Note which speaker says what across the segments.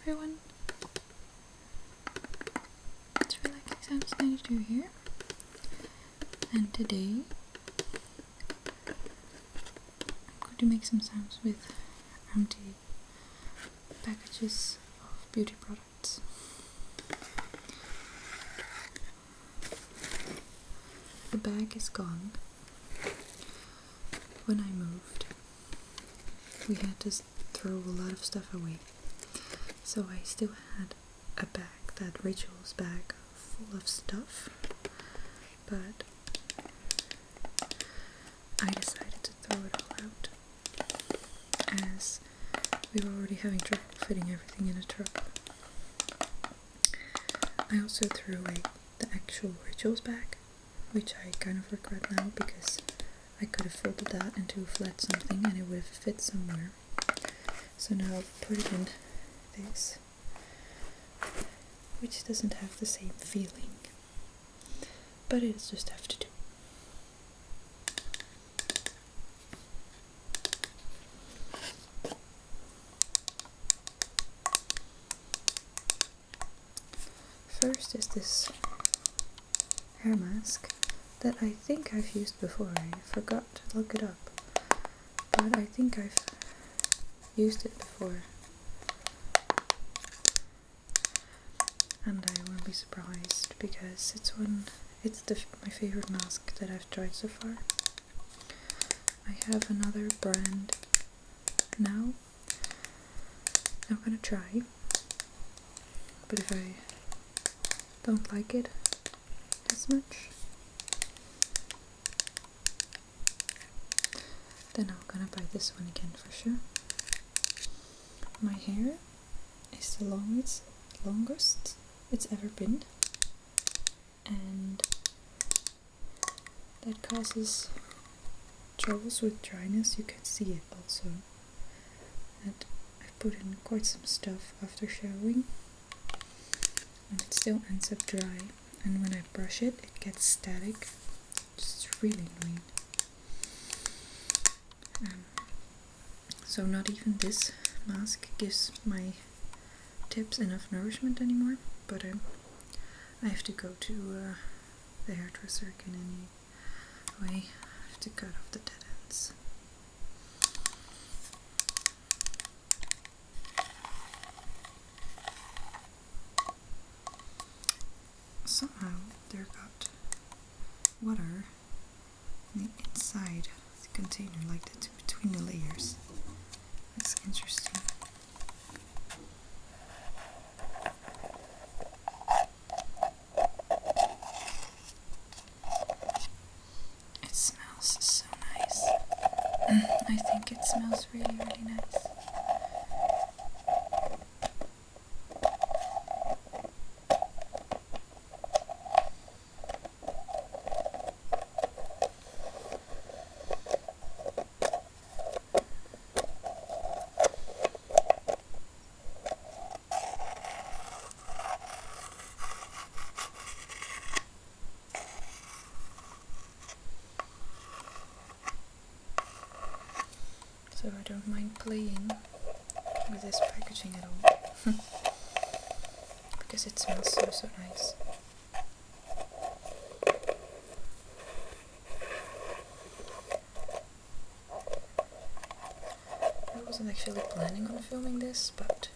Speaker 1: everyone. It's Relaxation 92 here. And today I'm going to make some sounds with empty packages of beauty products. The bag is gone. When I moved, we had to throw a lot of stuff away. So I still had a bag, that Rachel's bag, full of stuff, but I decided to throw it all out as we were already having trouble fitting everything in a truck. I also threw away the actual Rachel's bag, which I kind of regret now because I could have folded that into a flat something and it would have fit somewhere. So now I'll put it in this, which doesn't have the same feeling, but it just have to do. First is this hair mask that I think I've used before. I forgot to look it up, but I think I've used it before, and I won't be surprised because it's my favorite mask that I've tried so far. I have another brand now I'm gonna try, but if I don't like it as much, then I'm gonna buy this one again for sure. My hair is the longest it's ever been, and that causes troubles with dryness. You can see it also, and I put in quite some stuff after showering and it still ends up dry, and when I brush it, it gets static. It's really annoying. So not even this mask gives my tips enough nourishment anymore, but I have to go to the hairdresser again anyway. I have to cut off the dead ends. Somehow there got water on the inside of the container, like that, between the layers. That's interesting. It smells so nice. I think it smells really, really nice. So I don't mind playing with this packaging at all, because it smells so nice. I wasn't actually planning on filming this, but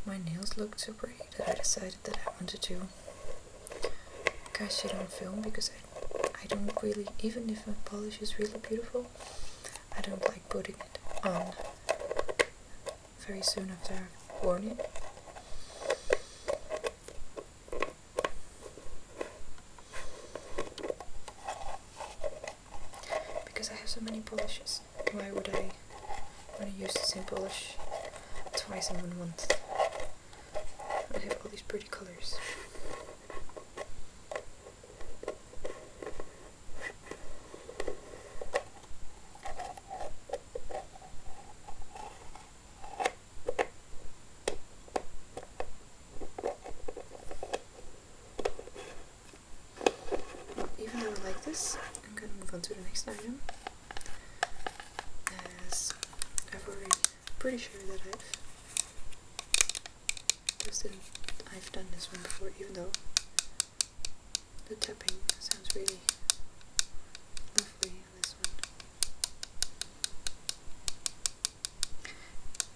Speaker 1: my nails looked so pretty that I decided that I wanted to catch it on film, because I don't really, even if my polish is really beautiful, I don't like putting it on very soon after I've worn it. Because I have so many polishes. Why would I want to use the same polish twice in 1 month? I have all these pretty colors. I'm gonna move on to the next item, as I've already pretty sure that I've noticed that I've done this one before, even though the tapping sounds really lovely on this one.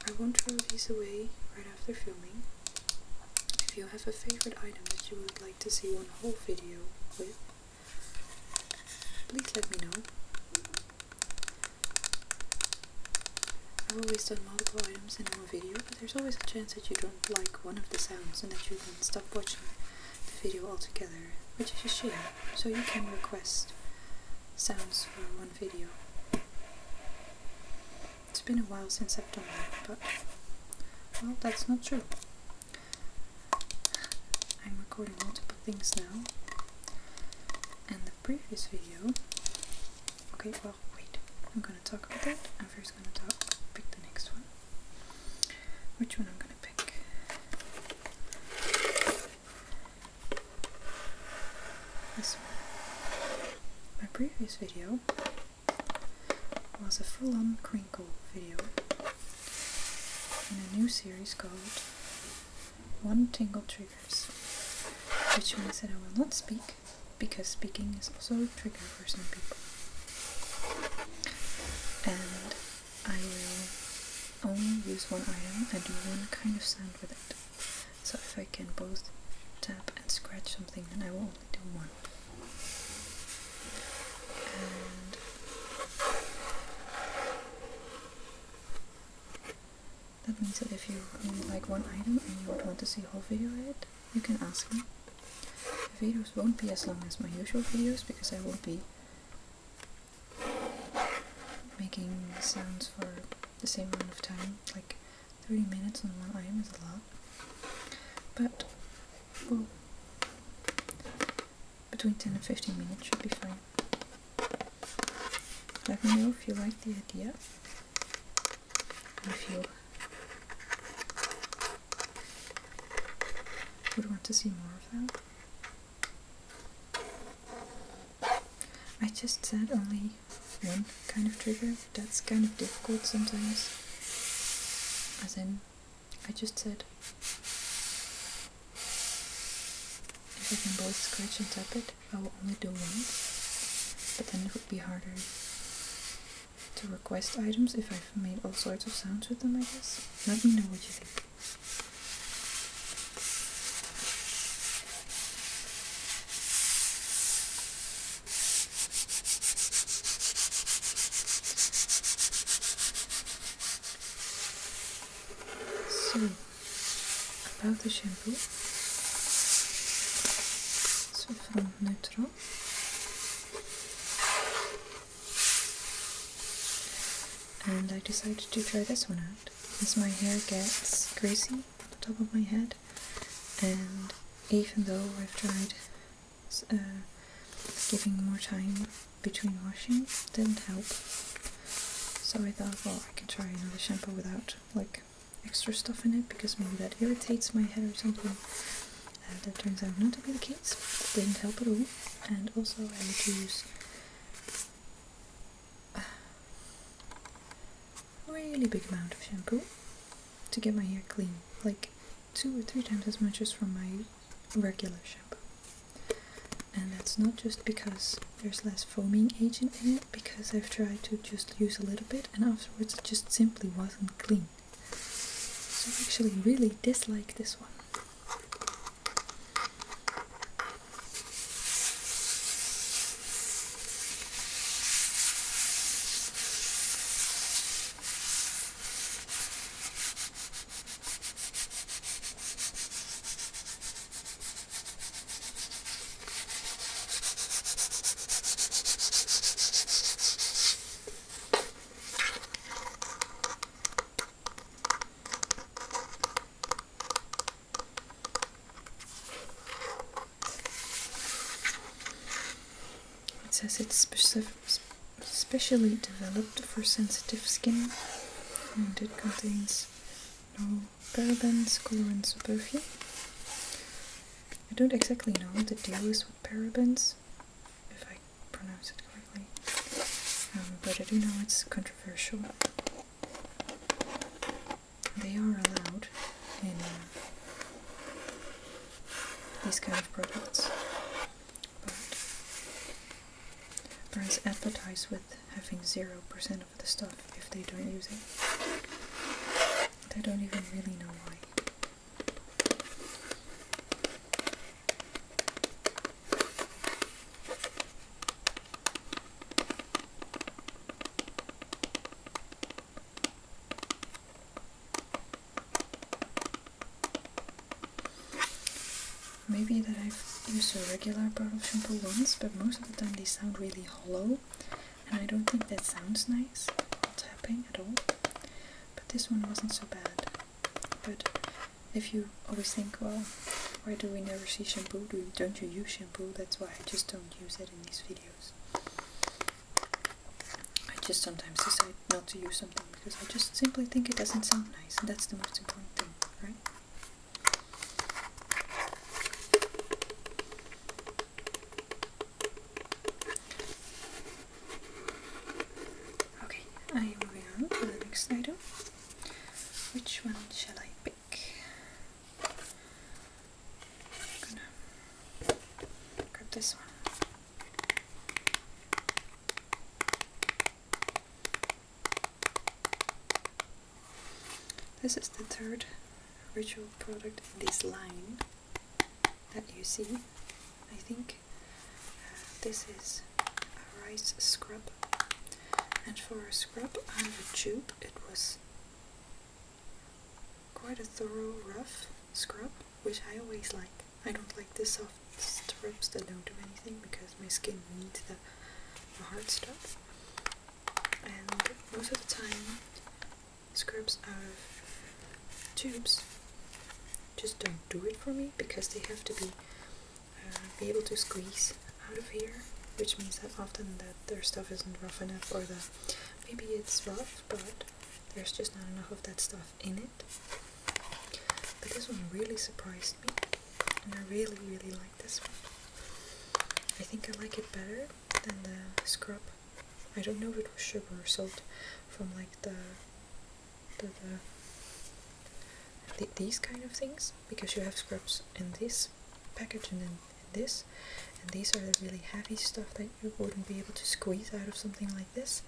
Speaker 1: I won't throw these away right after filming. If you have a favorite item that you would like to see one whole video with, please let me know. I've always done multiple items in one video, but there's always a chance that you don't like one of the sounds and that you can stop watching the video altogether, which is a shame. So you can request sounds for one video. It's been a while since I've done that, but well, that's not true. I'm recording multiple things now, and the previous video. Okay, well, wait. I'm gonna talk about that. I'm first gonna pick the next one. Which one I'm gonna pick? This one. My previous video was a full-on crinkle video in a new series called One Tingle Triggers, which means that I will not speak, because speaking is also a trigger for some people. And I will only use one item and do one kind of sound with it. So if I can both tap and scratch something, then I will only do one. And that means that if you really like one item and you would want to see a whole video of it, you can ask me. The videos won't be as long as my usual videos, because I won't be making sounds for the same amount of time. Like 30 minutes on one item is a lot. But, well, between 10 and 15 minutes should be fine. Let me know if you like the idea, and if you would want to see more of that. I just said only one kind of trigger. That's kind of difficult sometimes. As in, I just said if I can both scratch and tap it, I will only do one. But then it would be harder to request items if I've made all sorts of sounds with them, I guess. Let me know what you think. So, about the shampoo. So from Neutral. And I decided to try this one out, as my hair gets greasy on the top of my head, and even though I've tried giving more time between washing, it didn't help. So I thought, well, I can try another shampoo without like extra stuff in it, because maybe that irritates my head or something. That turns out not to be the case. It didn't help at all. And also I would use really big amount of shampoo to get my hair clean, like 2 or 3 times as much as from my regular shampoo. And that's not just because there's less foaming agent in it, because I've tried to just use a little bit and afterwards it just simply wasn't clean. So I actually really dislike this one. It says it's specially developed for sensitive skin, and it contains no parabens, colorants, or perfume. I don't exactly know what the deal is with parabens, if I pronounce it correctly, but I do know it's controversial. They are allowed in these kind of products, but brands advertise with having 0% of the stuff if they don't use it. They don't even really know why. Maybe that I've used a regular bottle of shampoo once, but most of the time they sound really hollow, and I don't think that sounds nice while tapping at all. But this one wasn't so bad. But if you always think, well, why do we never see shampoo? Don't you use shampoo? That's why I just don't use it in these videos. I just sometimes decide not to use something because I just simply think it doesn't sound nice, and that's the most important thing, right? I am moving on to the next item. Which one shall I pick? I'm gonna grab this one. This is the third ritual product in this line that you see. I think this is a rice scrub. And for a scrub out of a tube, it was quite a thorough, rough scrub, which I always like. I don't like the soft scrubs that don't do anything because my skin needs the hard stuff. And most of the time, scrubs out of tubes just don't do it for me because they have to be able to squeeze out of here. Which means that often that their stuff isn't rough enough, or maybe it's rough, but there's just not enough of that stuff in it. But this one really surprised me, and I really, really like this one. I think I like it better than the scrub. I don't know if it was sugar or salt from like these kind of things, because you have scrubs in this package and in this. And these are the really heavy stuff that you wouldn't be able to squeeze out of something like this.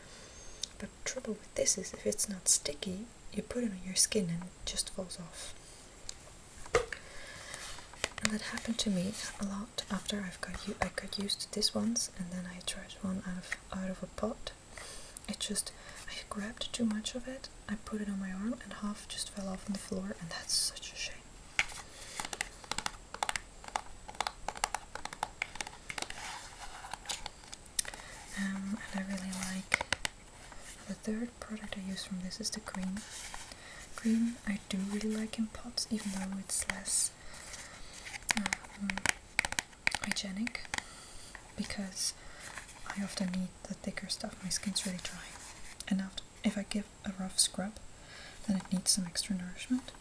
Speaker 1: But the trouble with this is if it's not sticky, you put it on your skin and it just falls off. And that happened to me a lot after I got used to this once, and then I tried one out of a pot. I grabbed too much of it, I put it on my arm and half just fell off on the floor, and that's such a shame. And I really like the third product I use from this is the cream. Cream I do really like in pots, even though it's less hygienic, because I often need the thicker stuff. My skin's really dry, and if I give a rough scrub, then it needs some extra nourishment.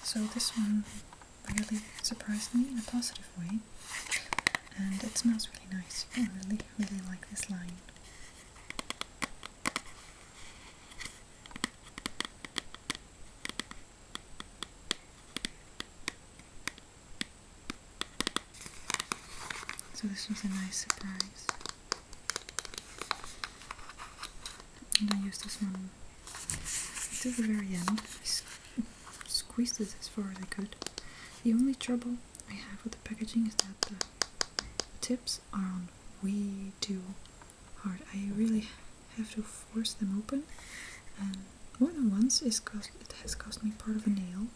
Speaker 1: So this one really surprised me in a positive way, and it smells really nice. I really, really like this line. So this was a nice surprise. And I used this one to the very end. I squeezed it as far as I could. The only trouble I have with the packaging is that the tips are on way too hard. I really have to force them open, and more than once it has cost me part of a nail,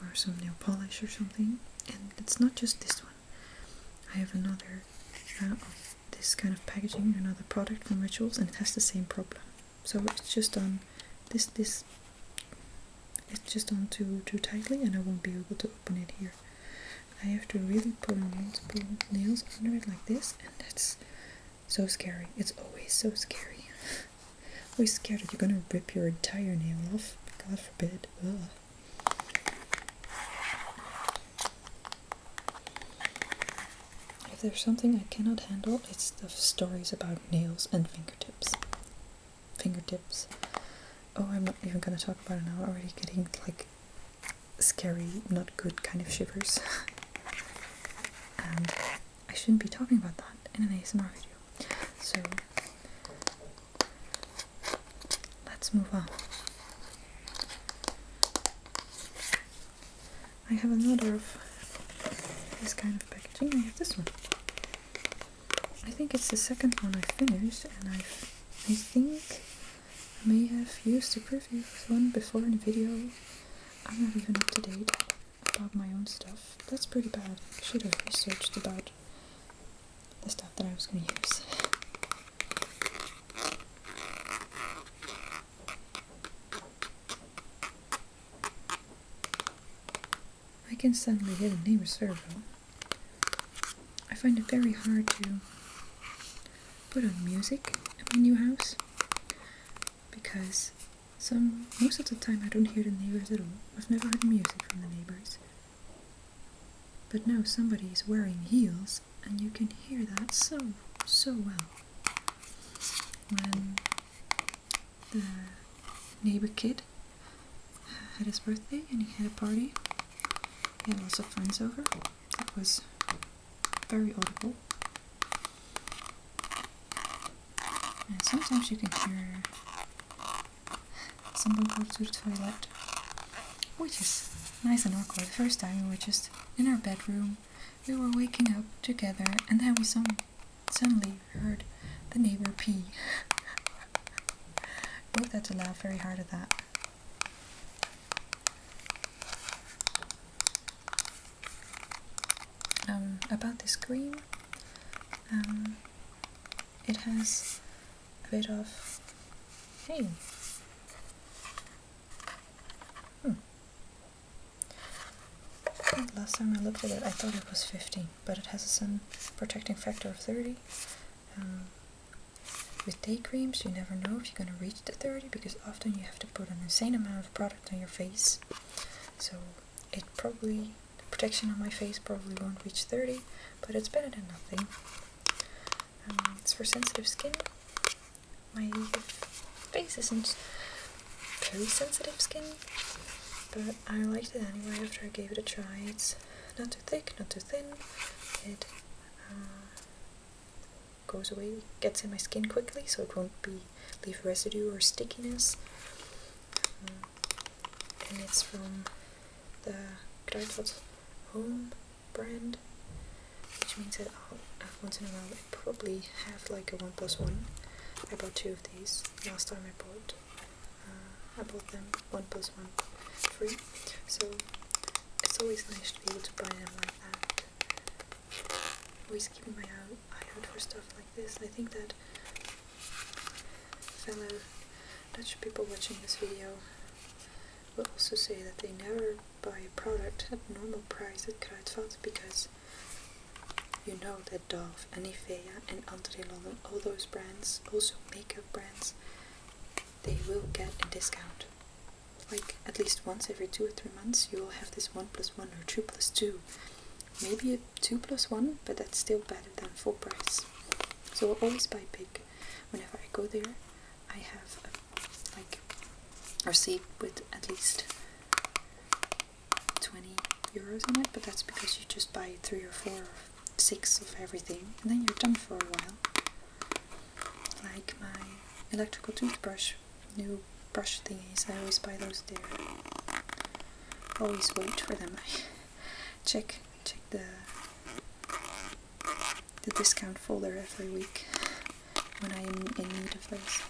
Speaker 1: or some nail polish or something. And it's not just this one. I have another of this kind of packaging, another product from Rituals, and it has the same problem. So it's just on this it's just on too tightly, and I won't be able to open it here. I have to really put on multiple nails under it like this, and that's so scary. It's always so scary. Always scared that you're gonna rip your entire nail off. God forbid. Ugh. If there's something I cannot handle, it's the stories about nails and fingertips. Oh, I'm not even gonna talk about it now. Already getting like scary, not good kind of shivers. And I shouldn't be talking about that in an ASMR video. So let's move on. I have another of this kind of packaging. I have this one. I think it's the second one I finished, and I think I may have used the previous one before in a video. I'm not even up to date about my own stuff. That's pretty bad. I should have researched about the stuff that I was going to use. I can suddenly hear the neighbor's very well. I find it very hard to put on music in my new house because most of the time I don't hear the neighbors at all. I've never heard music from the neighbors. But now somebody is wearing heels and you can hear that so well. When the neighbor kid had his birthday and he had a party, he had lots of friends over. It was very audible. And sometimes you can hear someone go to the toilet, which is nice and awkward. The first time we were just in our bedroom, we were waking up together, and then we suddenly heard the neighbor pee. We both had to laugh very hard at that. About this cream, it has a bit of, hey, last time I looked at it I thought it was 15, but it has a sun protecting factor of 30. With day creams you never know if you're going to reach the 30 because often you have to put an insane amount of product on your face, so the protection on my face probably won't reach 30, but it's better than nothing. It's for sensitive skin. My face isn't very sensitive skin, but I liked it anyway after I gave it a try. It's not too thick, not too thin. It goes away, gets in my skin quickly, so it won't leave residue or stickiness. And it's from the Untitled Home brand, which means that once in a while I probably have like a 1+1. I bought 2 of these last time I bought them 1+1 free, so it's always nice to be able to buy them like that. Always keeping my eye out for stuff like this. I think that fellow Dutch people watching this video will also say that they never buy a product at normal price at Kruidvat because you know that Dove and Nivea and Untitled, all those brands, also makeup brands, they will get a discount. Like at least once every 2 or 3 months you will have this 1+1 or 2+2. Maybe a 2+1, but that's still better than full price. So I'll always buy big. Whenever I go there, I have a receipt with at least 20 euros on it, but that's because you just buy 3 or 4 or 6 of everything, and then you're done for a while. Like my electrical toothbrush, new brush thingies, I always buy those there. Always wait for them. I check the discount folder every week when I am in need of those.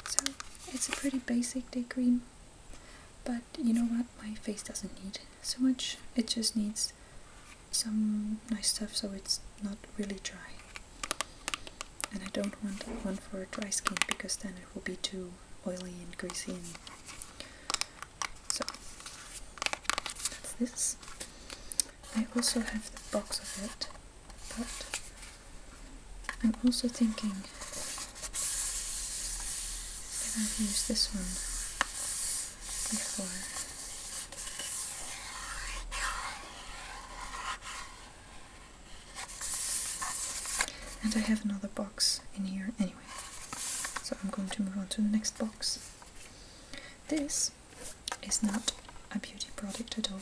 Speaker 1: So it's a pretty basic day cream, but you know what, my face doesn't need so much. It just needs some nice stuff so it's not really dry. And I don't want one for dry skin because then it will be too oily and greasy. And so that's this. I also have the box of it, but I'm also thinking that I've used this one before. And I have another box in here anyway. So I'm going to move on to the next box. This is not a beauty product at all.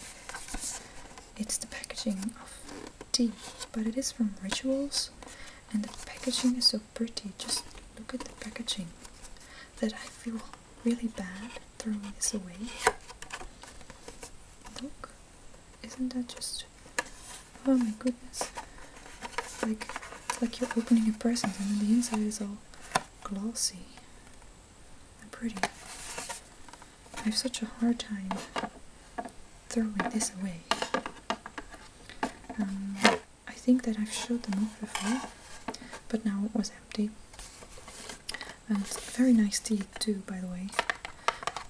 Speaker 1: It's the packaging of tea, but it is from Rituals, and the packaging is so pretty. Just look at the packaging, that I feel really bad throwing this away. Look, isn't that just, oh my goodness, it's like you're opening a present and then the inside is all glossy and pretty. I have such a hard time throwing this away. I think that I've showed them off before, but now it was empty. And it's very nice tea too, by the way.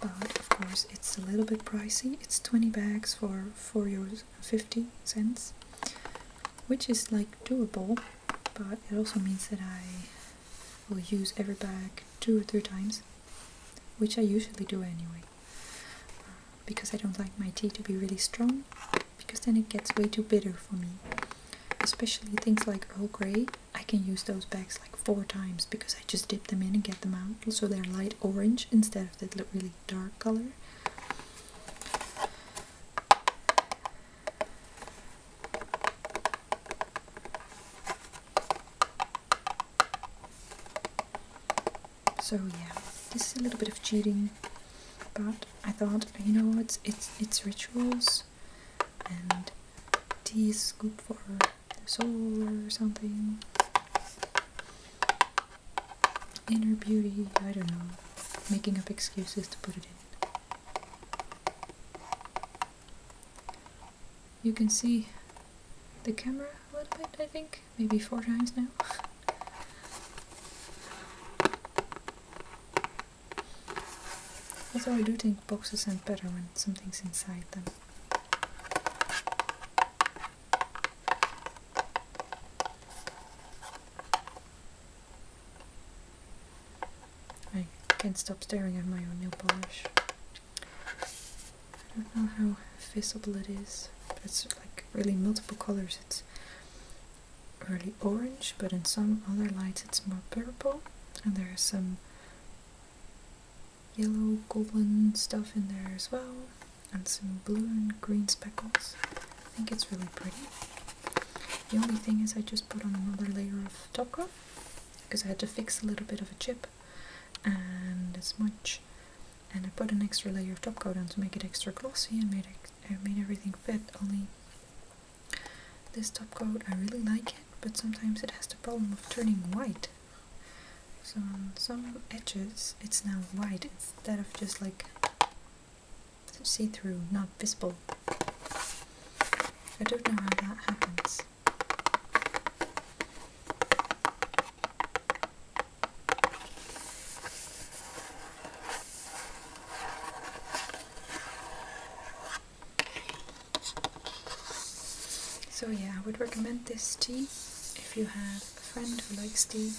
Speaker 1: But of course it's a little bit pricey. It's 20 bags for €4.50, which is like doable, but it also means that I will use every bag 2 or 3 times, which I usually do anyway. Because I don't like my tea to be really strong, because then it gets way too bitter for me. Especially things like Earl Grey, I can use those bags like 4 times because I just dip them in and get them out, so they're light orange instead of that really dark color. So yeah, this is a little bit of cheating, but I thought, you know, it's Rituals, and tea is good for the soul or something. Inner beauty, I don't know. Making up excuses to put it in. You can see the camera a little bit, I think. Maybe 4 times now. Although I do think boxes sound better when something's inside them. I can't stop staring at my own nail polish. I don't know how visible it is, but it's like really multiple colors. It's really orange, but in some other lights it's more purple, and there's some yellow goblin stuff in there as well, and some blue and green speckles. I think it's really pretty. The only thing is I just put on another layer of top coat because I had to fix a little bit of a chip and a smudge, and I put an extra layer of top coat on to make it extra glossy and made everything fit. Only this top coat, I really like it, but sometimes it has the problem of turning white. So on some edges it's now white instead of just like see-through, not visible. I don't know how that happens. So yeah, I would recommend this tea if you have a friend who likes tea.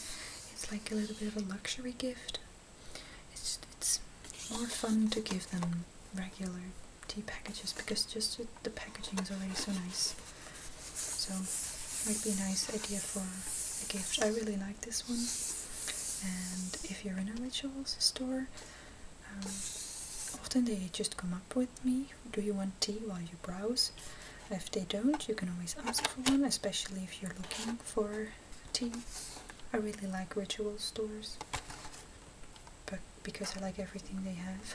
Speaker 1: It's like a little bit of a luxury gift. It's more fun to give them regular tea packages because just the packaging is already so nice. So might be a nice idea for a gift. I really like this one. And if you're in a Rituals store, often they just come up with me, do you want tea, while you browse. If they don't, you can always ask for one, especially if you're looking for tea. I really like Ritual stores, but because I like everything they have.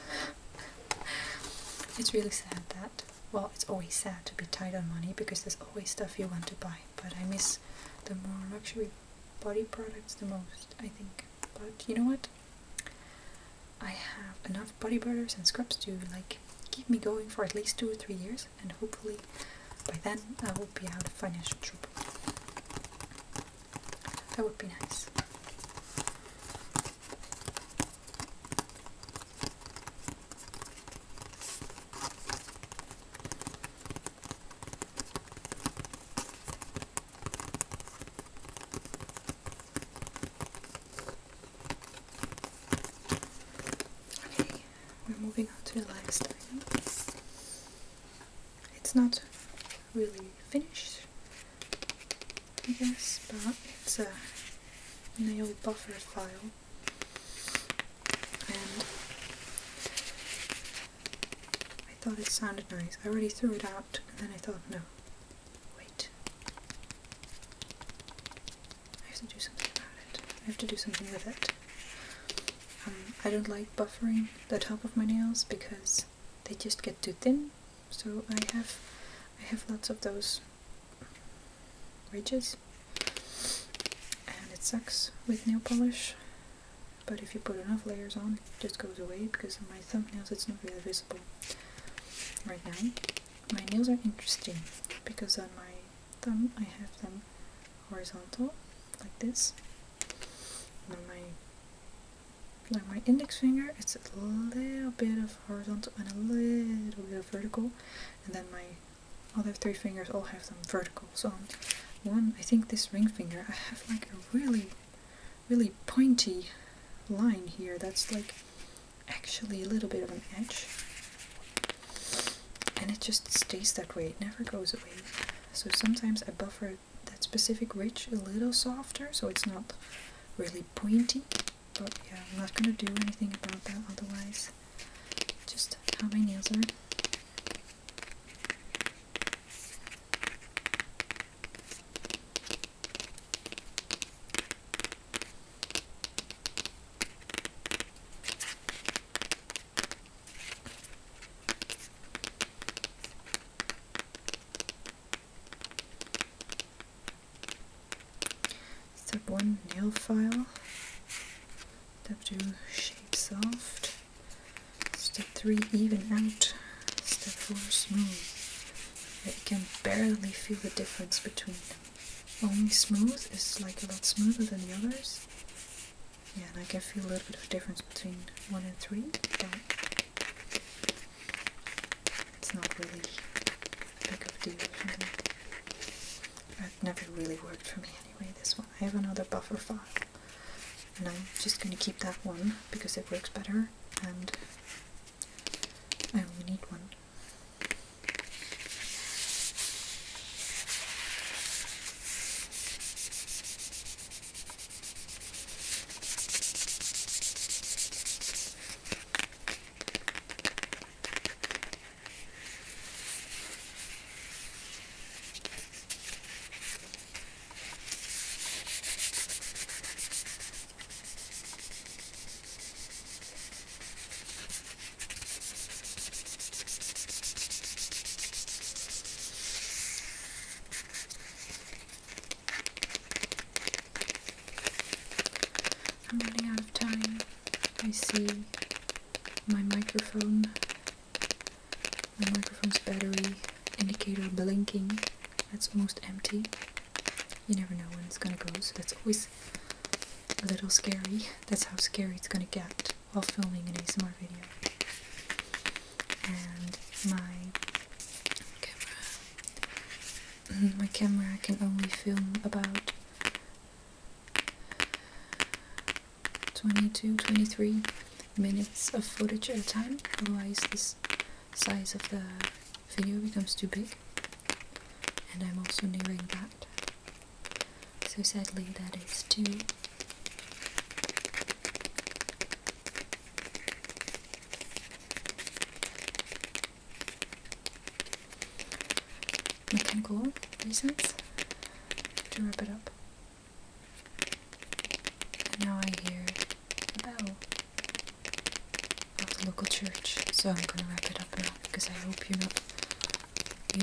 Speaker 1: It's really sad that, well, it's always sad to be tight on money because there's always stuff you want to buy, but I miss the more luxury body products the most, I think. But you know what? I have enough body butters and scrubs to like keep me going for at least 2 or 3 years, and hopefully by then I will be out of financial trouble. That would be nice. Okay, we're moving on to the last item. It's not really finished, I guess, but it's a nail buffer file, and I thought it sounded nice. I already threw it out, and then I thought, no, wait, I have to do something about it. I have to do something with it. I don't like buffering the top of my nails because they just get too thin. So I have lots of those ridges, and it sucks with nail polish. But if you put enough layers on, it just goes away, because on my thumbnails it's not really visible right now. My nails are interesting because on my thumb I have them horizontal, like this. And on my index finger, it's a little bit of horizontal and a little bit of vertical, and then my other three fingers all have them vertical. So on one, I think this ring finger, I have like a really pointy line here that's like actually a little bit of an edge, and it just stays that way, it never goes away. So sometimes I buffer that specific ridge a little softer so it's not really pointy. But yeah, I'm not gonna do anything about that otherwise. Just how my nails are. Step 1, nail file. Step 2, shape soft. Step 3, even out. Step 4, smooth. Yeah, you can barely feel the difference between them. Only smooth is like a lot smoother than the others. Yeah, and I can feel a little bit of difference between 1 and 3, but it's not really big of a deal or something. It never really worked for me anyway, this one. I have another buffer file, and I'm just going to keep that one because it works better, and I only need one. I'm running out of time. I see my microphone's battery indicator blinking. That's almost empty. You never know when it's gonna go, so that's always a little scary. That's how scary it's gonna get while filming an ASMR video. And my camera can only film about 22, 23 minutes of footage at a time, otherwise this size of the video becomes too big, and I'm also nearing that, so sadly that is too. Mechanical reasons to wrap it up. And now I hear a bell of the local church, so I'm gonna wrap it up now because I hope you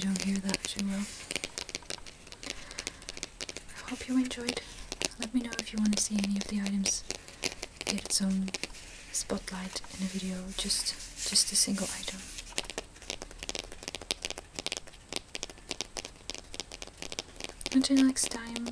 Speaker 1: don't hear that too well. I hope you enjoyed. Let me know if you want to see any of the items get its own spotlight in a video, just a single item. Until next time.